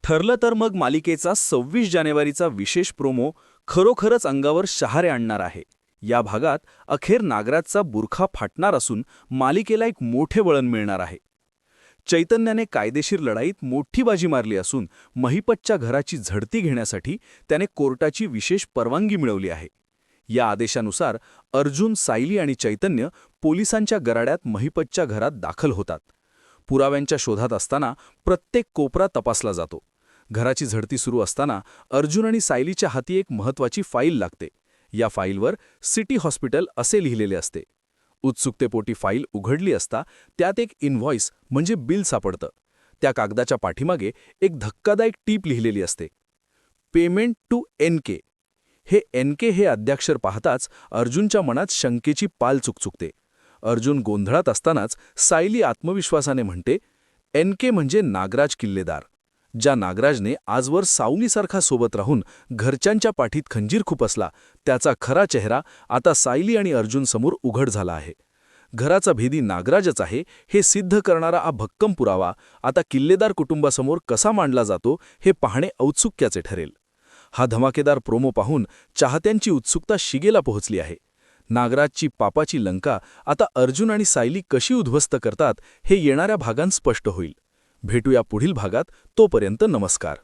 ठरलं तर मग मालिकेचा 26 जानेवारीचा विशेष प्रोमो खरोखरच अंगावर शहारे आणणार आहे. या भागात अखेर नागराजचा बुरखा फाटणार असून मालिकेला एक मोठे वळण मिळणार आहे. चैतन्याने कायदेशीर लढाईत मोठी बाजी मारली असून महिपतच्या घराची झडती घेण्यासाठी त्याने कोर्टाची विशेष परवानगी मिळवली आहे. या आदेशानुसार अर्जुन, सायली आणि चैतन्य पोलिसांच्या गराड्यात महिपतच्या घरात दाखल होतात. पुराव्यांच्या शोधात असताना प्रत्येक कोपरा तपासला जातो. घराची झडती सुरू असताना अर्जुन आणि सायलीच्या हाती एक महत्त्वाची फाईल लागते. या फाईलवर सिटी हॉस्पिटल असे लिहिलेले असते. उत्सुकतेपोटी फाईल उघडली असता त्यात एक इनव्हॉइस म्हणजे बिल सापडतं. त्या कागदाच्या पाठीमागे एक धक्कादायक टीप लिहिलेली असते, पेमेंट टू NK. हे NK हे अद्याक्षर पाहताच अर्जुनच्या मनात शंकेची पाल चुकचुकते. अर्जुन गोंधळात असतानाच सायली आत्मविश्वासाने म्हणते, NK म्हणजे नागराज किल्लेदार. ज्या नागराजने आजवर सावलीसारखा सोबत राहून घरच्यांच्या पाठीत खंजीर खुपसला, त्याचा खरा चेहरा आता सायली आणि अर्जुनसमोर उघड झाला आहे. घराचा भेदी नागराजच आहे हे सिद्ध करणारा हा भक्कम पुरावा आता किल्लेदार कुटुंबासमोर कसा मांडला जातो हे पाहणे औत्सुक्याचे ठरेल. हा धमाकेदार प्रोमो पाहून चाहत्यांची उत्सुकता शिगेला पोहोचली आहे. नागराजची पापाची लंका आता अर्जुन आणि सायली कशी उद्ध्वस्त करतात हे येणाऱ्या भागांत स्पष्ट होईल. भेटूया पुढील भागात. तोपर्यंत नमस्कार.